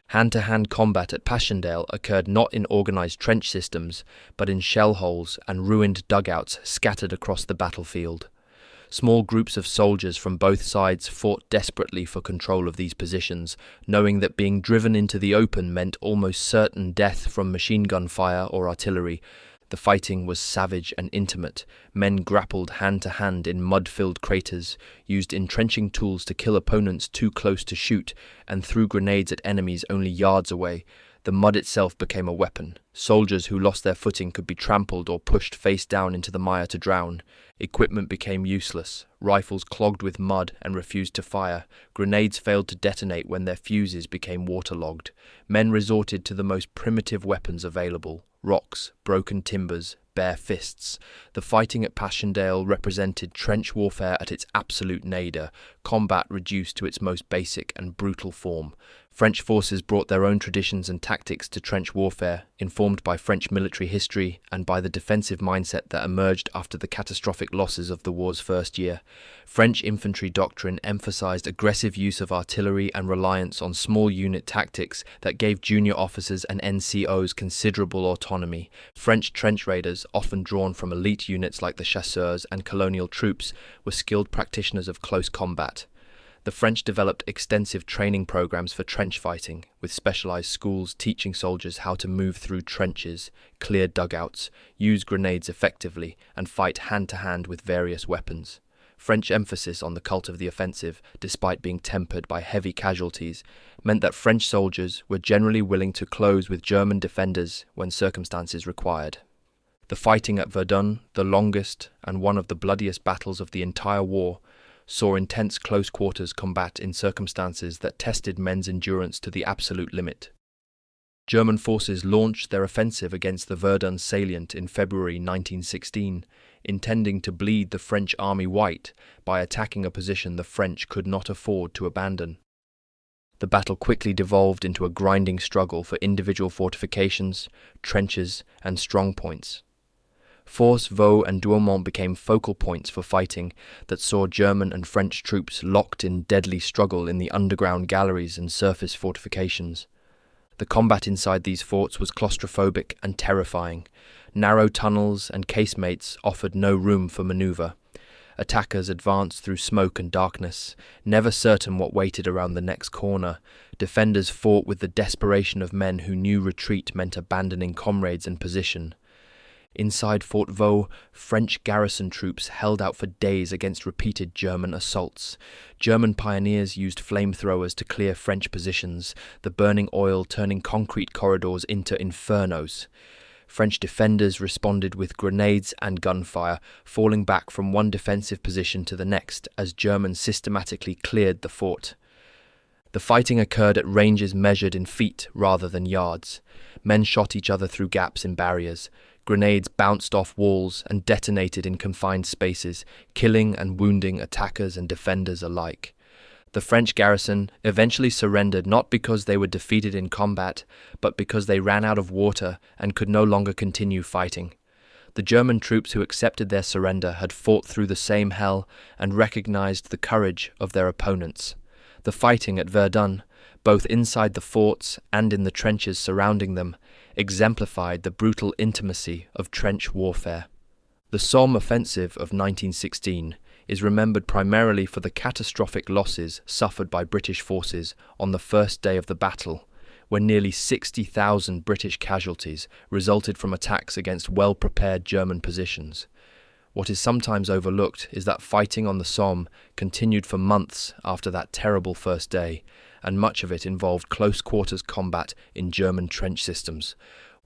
Hand-to-hand combat at Passchendaele occurred not in organized trench systems, but in shell holes and ruined dugouts scattered across the battlefield. Small groups of soldiers from both sides fought desperately for control of these positions, knowing that being driven into the open meant almost certain death from machine gun fire or artillery. The fighting was savage and intimate. Men grappled hand-to-hand in mud-filled craters, used entrenching tools to kill opponents too close to shoot, and threw grenades at enemies only yards away. The mud itself became a weapon. Soldiers who lost their footing could be trampled or pushed face down into the mire to drown. Equipment became useless. Rifles clogged with mud and refused to fire. Grenades failed to detonate when their fuses became waterlogged. Men resorted to the most primitive weapons available: rocks, broken timbers, bare fists. The fighting at Passchendaele represented trench warfare at its absolute nadir, combat reduced to its most basic and brutal form. French forces brought their own traditions and tactics to trench warfare, informed by French military history and by the defensive mindset that emerged after the catastrophic losses of the war's first year. French infantry doctrine emphasized aggressive use of artillery and reliance on small unit tactics that gave junior officers and NCOs considerable autonomy. French trench raiders, often drawn from elite units like the chasseurs and colonial troops, were skilled practitioners of close combat. The French developed extensive training programs for trench fighting, with specialized schools teaching soldiers how to move through trenches, clear dugouts, use grenades effectively, and fight hand-to-hand with various weapons. French emphasis on the cult of the offensive, despite being tempered by heavy casualties, meant that French soldiers were generally willing to close with German defenders when circumstances required. The fighting at Verdun, the longest and one of the bloodiest battles of the entire war, saw intense close-quarters combat in circumstances that tested men's endurance to the absolute limit. German forces launched their offensive against the Verdun salient in February 1916, intending to bleed the French army white by attacking a position the French could not afford to abandon. The battle quickly devolved into a grinding struggle for individual fortifications, trenches, and strongpoints. Force, Vaux, and Douaumont became focal points for fighting that saw German and French troops locked in deadly struggle in the underground galleries and surface fortifications. The combat inside these forts was claustrophobic and terrifying. Narrow tunnels and casemates offered no room for maneuver. Attackers advanced through smoke and darkness, never certain what waited around the next corner. Defenders fought with the desperation of men who knew retreat meant abandoning comrades and position. Inside Fort Vaux, French garrison troops held out for days against repeated German assaults. German pioneers used flamethrowers to clear French positions, the burning oil turning concrete corridors into infernos. French defenders responded with grenades and gunfire, falling back from one defensive position to the next as Germans systematically cleared the fort. The fighting occurred at ranges measured in feet rather than yards. Men shot each other through gaps in barriers. Grenades bounced off walls and detonated in confined spaces, killing and wounding attackers and defenders alike. The French garrison eventually surrendered not because they were defeated in combat, but because they ran out of water and could no longer continue fighting. The German troops who accepted their surrender had fought through the same hell and recognized the courage of their opponents. The fighting at Verdun, both inside the forts and in the trenches surrounding them, exemplified the brutal intimacy of trench warfare. The Somme offensive of 1916 is remembered primarily for the catastrophic losses suffered by British forces on the first day of the battle, when nearly 60,000 British casualties resulted from attacks against well-prepared German positions. What is sometimes overlooked is that fighting on the Somme continued for months after that terrible first day, and much of it involved close-quarters combat in German trench systems.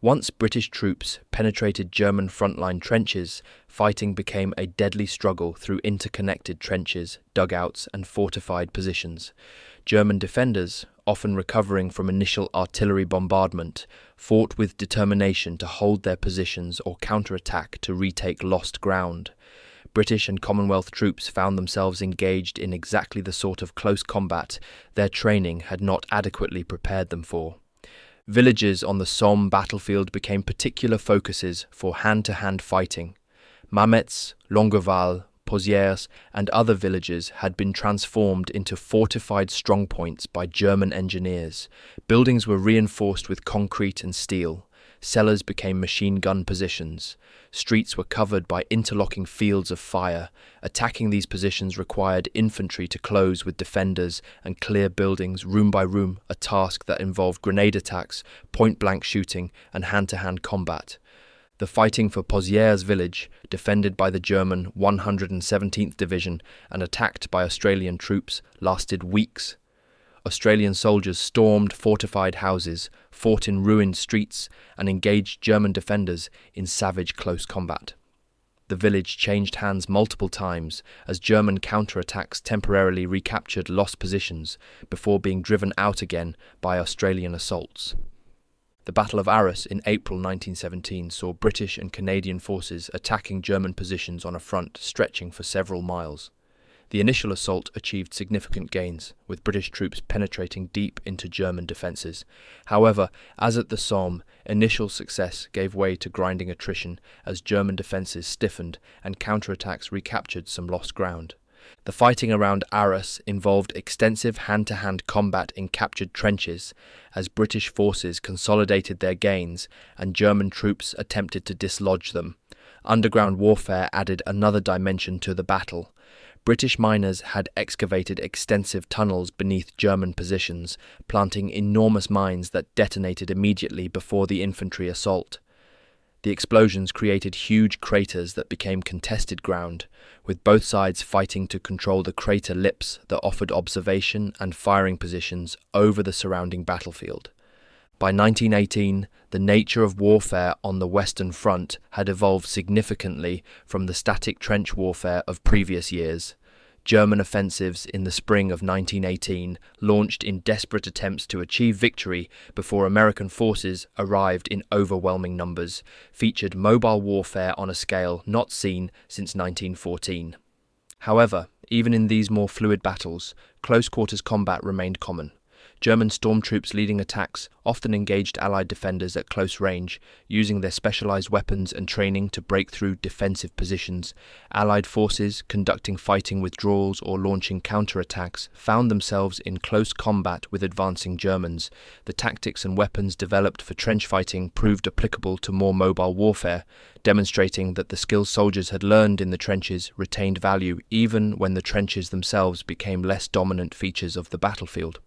Once British troops penetrated German frontline trenches, fighting became a deadly struggle through interconnected trenches, dugouts, and fortified positions. German defenders, often recovering from initial artillery bombardment, fought with determination to hold their positions or counterattack to retake lost ground. British and Commonwealth troops found themselves engaged in exactly the sort of close combat their training had not adequately prepared them for. Villages on the Somme battlefield became particular focuses for hand-to-hand fighting. Mametz, Longueval, Pozières, and other villages had been transformed into fortified strongpoints by German engineers. Buildings were reinforced with concrete and steel. Cellars became machine gun positions. Streets were covered by interlocking fields of fire. Attacking these positions required infantry to close with defenders and clear buildings room by room, a task that involved grenade attacks, point-blank shooting, and hand-to-hand combat. The fighting for Pozières village, defended by the German 117th Division and attacked by Australian troops, lasted weeks. Australian soldiers stormed fortified houses, fought in ruined streets, and engaged German defenders in savage close combat. The village changed hands multiple times as German counterattacks temporarily recaptured lost positions before being driven out again by Australian assaults. The Battle of Arras in April 1917 saw British and Canadian forces attacking German positions on a front stretching for several miles. The initial assault achieved significant gains, with British troops penetrating deep into German defences. However, as at the Somme, initial success gave way to grinding attrition as German defences stiffened and counterattacks recaptured some lost ground. The fighting around Arras involved extensive hand-to-hand combat in captured trenches as British forces consolidated their gains and German troops attempted to dislodge them. Underground warfare added another dimension to the battle. British miners had excavated extensive tunnels beneath German positions, planting enormous mines that detonated immediately before the infantry assault. The explosions created huge craters that became contested ground, with both sides fighting to control the crater lips that offered observation and firing positions over the surrounding battlefield. By 1918, the nature of warfare on the Western Front had evolved significantly from the static trench warfare of previous years. German offensives in the spring of 1918 launched in desperate attempts to achieve victory before American forces arrived in overwhelming numbers, featured mobile warfare on a scale not seen since 1914. However, even in these more fluid battles, close-quarters combat remained common. German stormtroops leading attacks often engaged Allied defenders at close range, using their specialized weapons and training to break through defensive positions. Allied forces conducting fighting withdrawals or launching counterattacks found themselves in close combat with advancing Germans. The tactics and weapons developed for trench fighting proved applicable to more mobile warfare, demonstrating that the skills soldiers had learned in the trenches retained value even when the trenches themselves became less dominant features of the battlefield.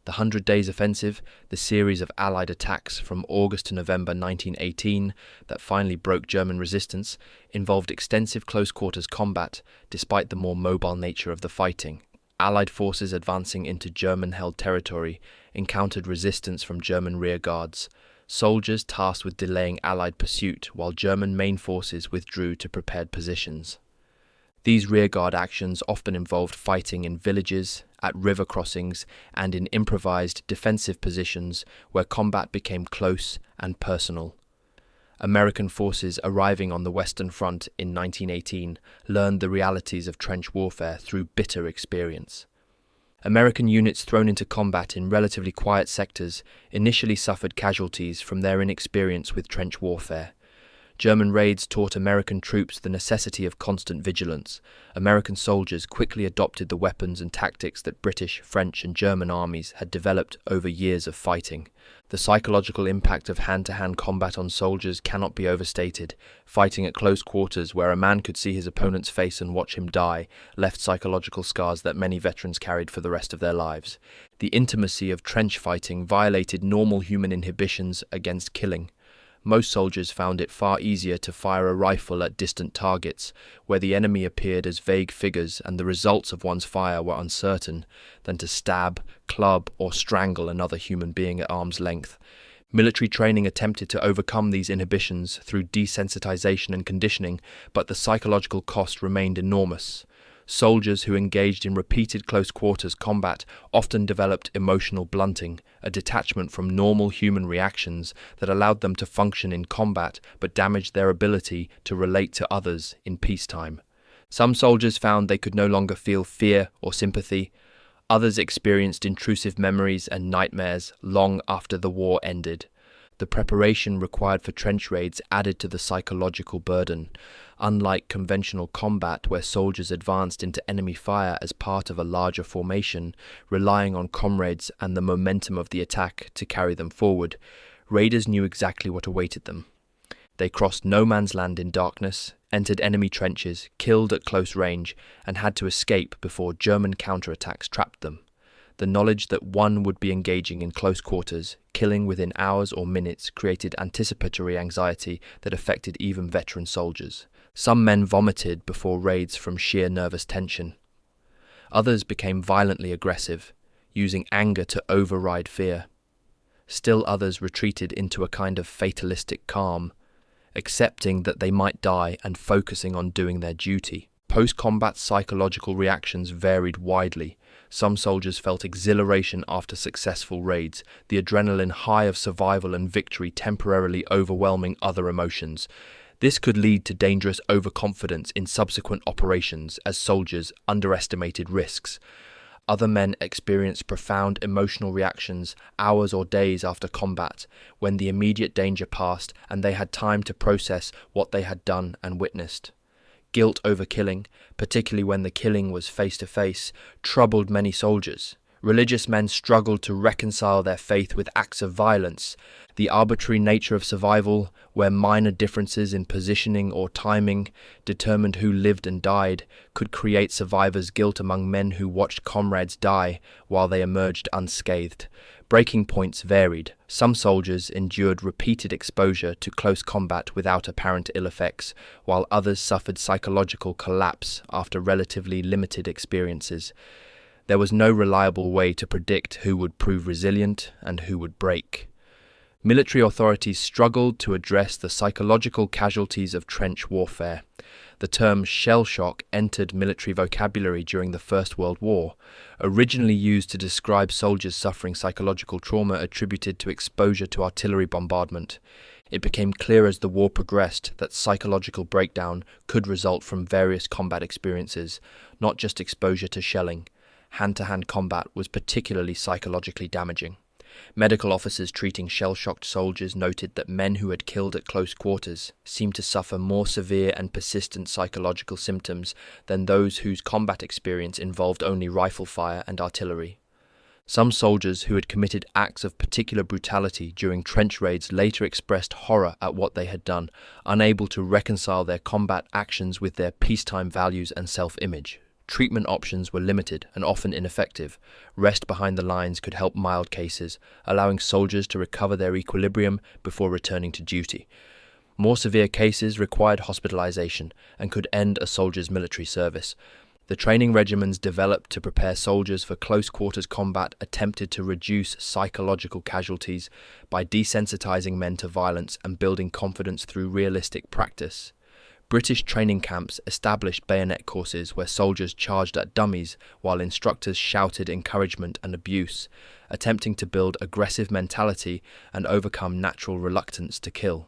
The 100 Days Offensive, the series of Allied attacks from August to November 1918 that finally broke German resistance, involved extensive close-quarters combat despite the more mobile nature of the fighting. Allied forces advancing into German-held territory encountered resistance from German rear guards, soldiers tasked with delaying Allied pursuit while German main forces withdrew to prepared positions. These rearguard actions often involved fighting in villages, at river crossings, and in improvised defensive positions where combat became close and personal. American forces arriving on the Western Front in 1918 learned the realities of trench warfare through bitter experience. American units thrown into combat in relatively quiet sectors initially suffered casualties from their inexperience with trench warfare. German raids taught American troops the necessity of constant vigilance. American soldiers quickly adopted the weapons and tactics that British, French, and German armies had developed over years of fighting. The psychological impact of hand-to-hand combat on soldiers cannot be overstated. Fighting at close quarters, where a man could see his opponent's face and watch him die, left psychological scars that many veterans carried for the rest of their lives. The intimacy of trench fighting violated normal human inhibitions against killing. Most soldiers found it far easier to fire a rifle at distant targets, where the enemy appeared as vague figures and the results of one's fire were uncertain, than to stab, club, or strangle another human being at arm's length. Military training attempted to overcome these inhibitions through desensitization and conditioning, but the psychological cost remained enormous. Soldiers who engaged in repeated close-quarters combat often developed emotional blunting, a detachment from normal human reactions that allowed them to function in combat but damaged their ability to relate to others in peacetime. Some soldiers found they could no longer feel fear or sympathy. Others experienced intrusive memories and nightmares long after the war ended. The preparation required for trench raids added to the psychological burden. Unlike conventional combat, where soldiers advanced into enemy fire as part of a larger formation, relying on comrades and the momentum of the attack to carry them forward, raiders knew exactly what awaited them. They crossed no man's land in darkness, entered enemy trenches, killed at close range, and had to escape before German counterattacks trapped them. The knowledge that one would be engaging in close quarters, killing within hours or minutes, created anticipatory anxiety that affected even veteran soldiers. Some men vomited before raids from sheer nervous tension. Others became violently aggressive, using anger to override fear. Still others retreated into a kind of fatalistic calm, accepting that they might die and focusing on doing their duty. Post-combat psychological reactions varied widely. Some soldiers felt exhilaration after successful raids, the adrenaline high of survival and victory temporarily overwhelming other emotions. This could lead to dangerous overconfidence in subsequent operations as soldiers underestimated risks. Other men experienced profound emotional reactions hours or days after combat, when the immediate danger passed and they had time to process what they had done and witnessed. Guilt over killing, particularly when the killing was face-to-face, troubled many soldiers. Religious men struggled to reconcile their faith with acts of violence. The arbitrary nature of survival, where minor differences in positioning or timing determined who lived and died, could create survivors' guilt among men who watched comrades die while they emerged unscathed. Breaking points varied. Some soldiers endured repeated exposure to close combat without apparent ill effects, while others suffered psychological collapse after relatively limited experiences. There was no reliable way to predict who would prove resilient and who would break. Military authorities struggled to address the psychological casualties of trench warfare. The term shell shock entered military vocabulary during the First World War, originally used to describe soldiers suffering psychological trauma attributed to exposure to artillery bombardment. It became clear as the war progressed that psychological breakdown could result from various combat experiences, not just exposure to shelling. Hand-to-hand combat was particularly psychologically damaging. Medical officers treating shell-shocked soldiers noted that men who had killed at close quarters seemed to suffer more severe and persistent psychological symptoms than those whose combat experience involved only rifle fire and artillery. Some soldiers who had committed acts of particular brutality during trench raids later expressed horror at what they had done, unable to reconcile their combat actions with their peacetime values and self-image. Treatment options were limited and often ineffective. Rest behind the lines could help mild cases, allowing soldiers to recover their equilibrium before returning to duty. More severe cases required hospitalization and could end a soldier's military service. The training regimens developed to prepare soldiers for close-quarters combat attempted to reduce psychological casualties by desensitizing men to violence and building confidence through realistic practice. British training camps established bayonet courses where soldiers charged at dummies while instructors shouted encouragement and abuse, attempting to build aggressive mentality and overcome natural reluctance to kill.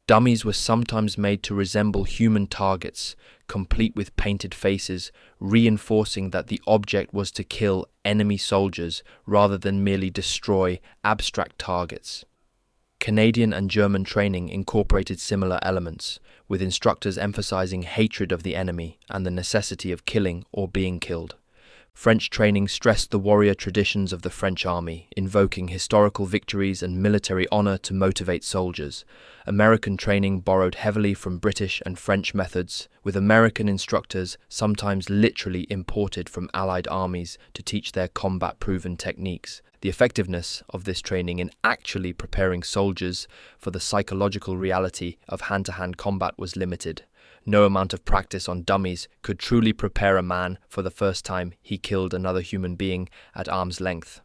Dummies were sometimes made to resemble human targets, complete with painted faces, reinforcing that the object was to kill enemy soldiers rather than merely destroy abstract targets. Canadian and German training incorporated similar elements, with instructors emphasizing hatred of the enemy and the necessity of killing or being killed. French training stressed the warrior traditions of the French army, invoking historical victories and military honor to motivate soldiers. American training borrowed heavily from British and French methods, with American instructors sometimes literally imported from Allied armies to teach their combat-proven techniques. The effectiveness of this training in actually preparing soldiers for the psychological reality of hand-to-hand combat was limited. No amount of practice on dummies could truly prepare a man for the first time he killed another human being at arm's length.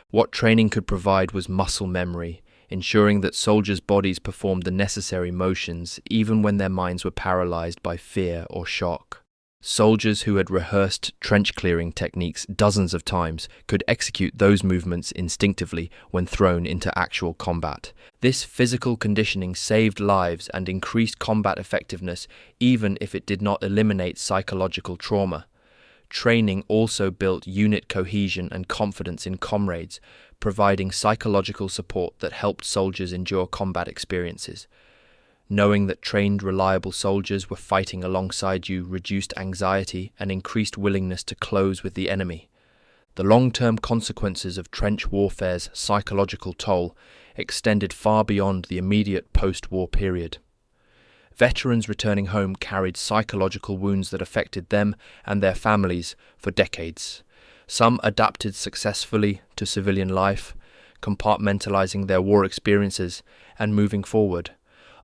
What training could provide was muscle memory, ensuring that soldiers' bodies performed the necessary motions even when their minds were paralyzed by fear or shock. Soldiers who had rehearsed trench-clearing techniques dozens of times could execute those movements instinctively when thrown into actual combat. This physical conditioning saved lives and increased combat effectiveness even if it did not eliminate psychological trauma. Training also built unit cohesion and confidence in comrades, providing psychological support that helped soldiers endure combat experiences. Knowing that trained, reliable soldiers were fighting alongside you reduced anxiety and increased willingness to close with the enemy. The long-term consequences of trench warfare's psychological toll extended far beyond the immediate post-war period. Veterans returning home carried psychological wounds that affected them and their families for decades. Some adapted successfully to civilian life, compartmentalizing their war experiences and moving forward.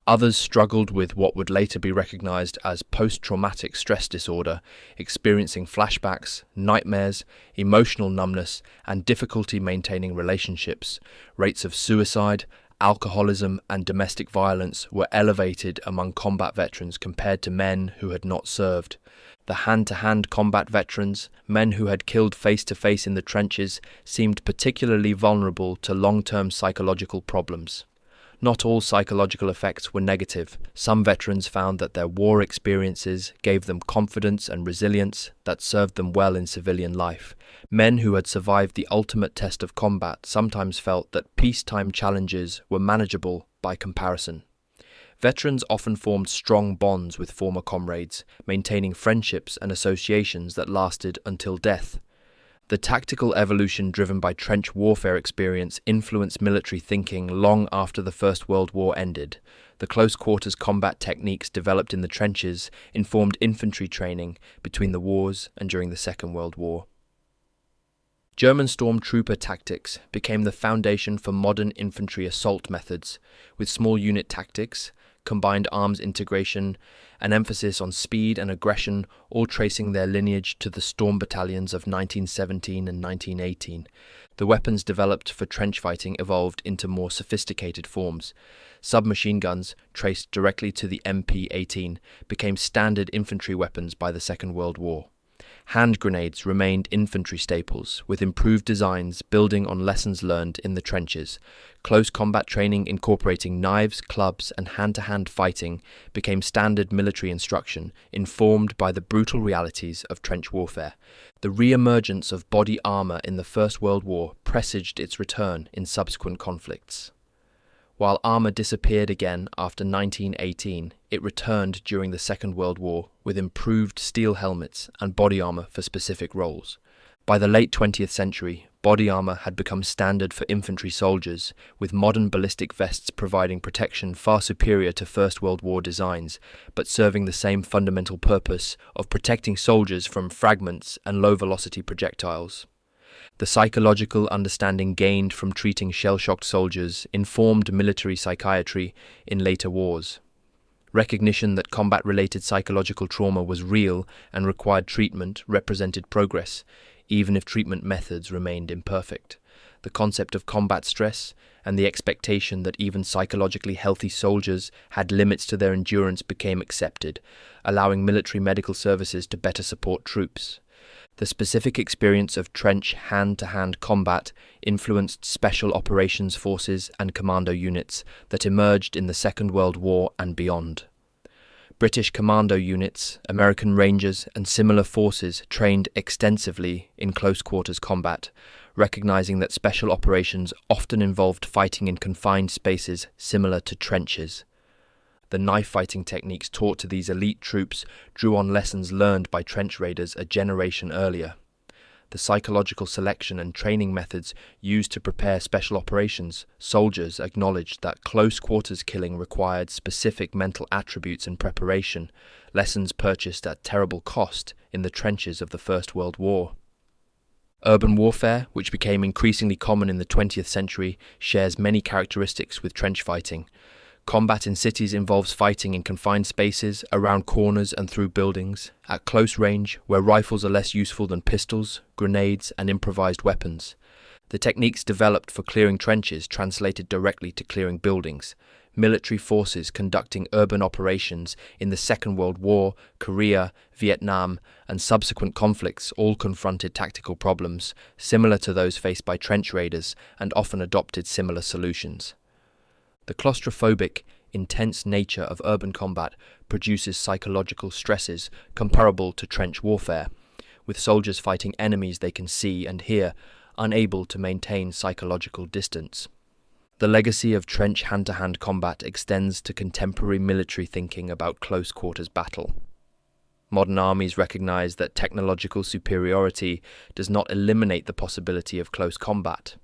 Others struggled with what would later be recognized as post-traumatic stress disorder, experiencing flashbacks, nightmares, emotional numbness, and difficulty maintaining relationships. Rates of suicide, alcoholism, and domestic violence were elevated among combat veterans compared to men who had not served. The hand-to-hand combat veterans, men who had killed face-to-face in the trenches, seemed particularly vulnerable to long-term psychological problems. Not all psychological effects were negative. Some veterans found that their war experiences gave them confidence and resilience that served them well in civilian life. Men who had survived the ultimate test of combat sometimes felt that peacetime challenges were manageable by comparison. Veterans often formed strong bonds with former comrades, maintaining friendships and associations that lasted until death. The tactical evolution driven by trench warfare experience influenced military thinking long after the First World War ended. The close-quarters combat techniques developed in the trenches informed infantry training between the wars and during the Second World War. German stormtrooper tactics became the foundation for modern infantry assault methods, with small unit tactics, combined arms integration, an emphasis on speed and aggression, all tracing their lineage to the storm battalions of 1917 and 1918. The weapons developed for trench fighting evolved into more sophisticated forms. Submachine guns, traced directly to the MP-18, became standard infantry weapons by the Second World War. Hand grenades remained infantry staples, with improved designs building on lessons learned in the trenches. Close combat training incorporating knives, clubs, and hand-to-hand fighting became standard military instruction, informed by the brutal realities of trench warfare. The re-emergence of body armor in the First World War presaged its return in subsequent conflicts. While armor disappeared again after 1918, it returned during the Second World War with improved steel helmets and body armor for specific roles. By the late 20th century, body armor had become standard for infantry soldiers, with modern ballistic vests providing protection far superior to First World War designs, but serving the same fundamental purpose of protecting soldiers from fragments and low-velocity projectiles. The psychological understanding gained from treating shell-shocked soldiers informed military psychiatry in later wars. Recognition that combat-related psychological trauma was real and required treatment represented progress, even if treatment methods remained imperfect. The concept of combat stress and the expectation that even psychologically healthy soldiers had limits to their endurance became accepted, allowing military medical services to better support troops. The specific experience of trench hand-to-hand combat influenced special operations forces and commando units that emerged in the Second World War and beyond. British commando units, American Rangers, and similar forces trained extensively in close-quarters combat, recognizing that special operations often involved fighting in confined spaces similar to trenches. The knife-fighting techniques taught to these elite troops drew on lessons learned by trench raiders a generation earlier. The psychological selection and training methods used to prepare special operations, soldiers acknowledged that close-quarters killing required specific mental attributes and preparation, lessons purchased at terrible cost in the trenches of the First World War. Urban warfare, which became increasingly common in the 20th century, shares many characteristics with trench fighting. Combat in cities involves fighting in confined spaces, around corners and through buildings, at close range, where rifles are less useful than pistols, grenades, and improvised weapons. The techniques developed for clearing trenches translated directly to clearing buildings. Military forces conducting urban operations in the Second World War, Korea, Vietnam, and subsequent conflicts all confronted tactical problems similar to those faced by trench raiders and often adopted similar solutions. The claustrophobic, intense nature of urban combat produces psychological stresses comparable to trench warfare, with soldiers fighting enemies they can see and hear, unable to maintain psychological distance. The legacy of trench hand-to-hand combat extends to contemporary military thinking about close-quarters battle. Modern armies recognize that technological superiority does not eliminate the possibility of close combat.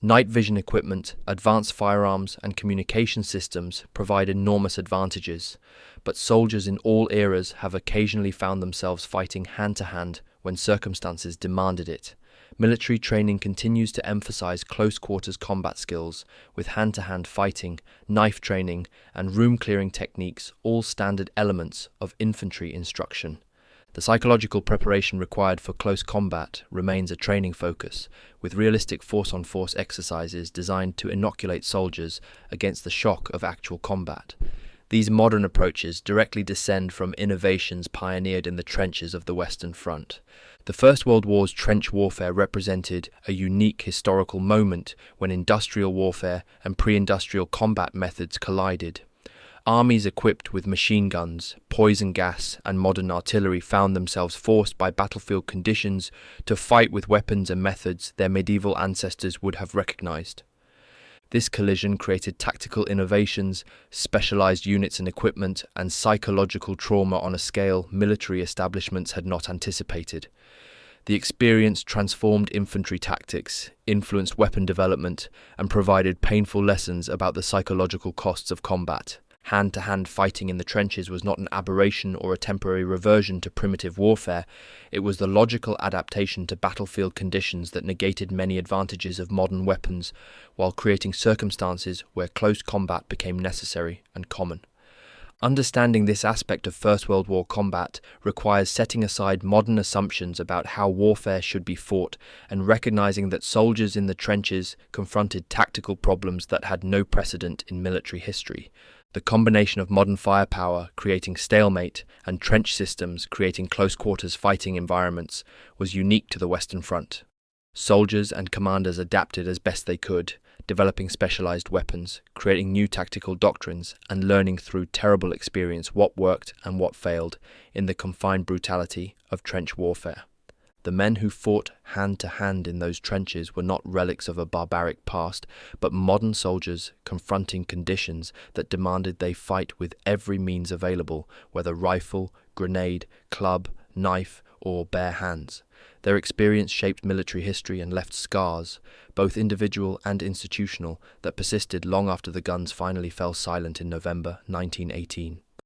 Night vision equipment, advanced firearms, and communication systems provide enormous advantages, but soldiers in all eras have occasionally found themselves fighting hand-to-hand when circumstances demanded it. Military training continues to emphasize close-quarters combat skills, with hand-to-hand fighting, knife training, and room-clearing techniques all standard elements of infantry instruction. The psychological preparation required for close combat remains a training focus, with realistic force-on-force exercises designed to inoculate soldiers against the shock of actual combat. These modern approaches directly descend from innovations pioneered in the trenches of the Western Front. The First World War's trench warfare represented a unique historical moment when industrial warfare and pre-industrial combat methods collided. Armies equipped with machine guns, poison gas, and modern artillery found themselves forced by battlefield conditions to fight with weapons and methods their medieval ancestors would have recognized. This collision created tactical innovations, specialized units and equipment, and psychological trauma on a scale military establishments had not anticipated. The experience transformed infantry tactics, influenced weapon development, and provided painful lessons about the psychological costs of combat. Hand-to-hand fighting in the trenches was not an aberration or a temporary reversion to primitive warfare. It was the logical adaptation to battlefield conditions that negated many advantages of modern weapons, while creating circumstances where close combat became necessary and common. Understanding this aspect of First World War combat requires setting aside modern assumptions about how warfare should be fought and recognizing that soldiers in the trenches confronted tactical problems that had no precedent in military history. The combination of modern firepower creating stalemate and trench systems creating close-quarters fighting environments was unique to the Western Front. Soldiers and commanders adapted as best they could, developing specialized weapons, creating new tactical doctrines, and learning through terrible experience what worked and what failed in the confined brutality of trench warfare. The men who fought hand-to-hand in those trenches were not relics of a barbaric past, but modern soldiers confronting conditions that demanded they fight with every means available, whether rifle, grenade, club, knife, or bare hands. Their experience shaped military history and left scars, both individual and institutional, that persisted long after the guns finally fell silent in November 1918.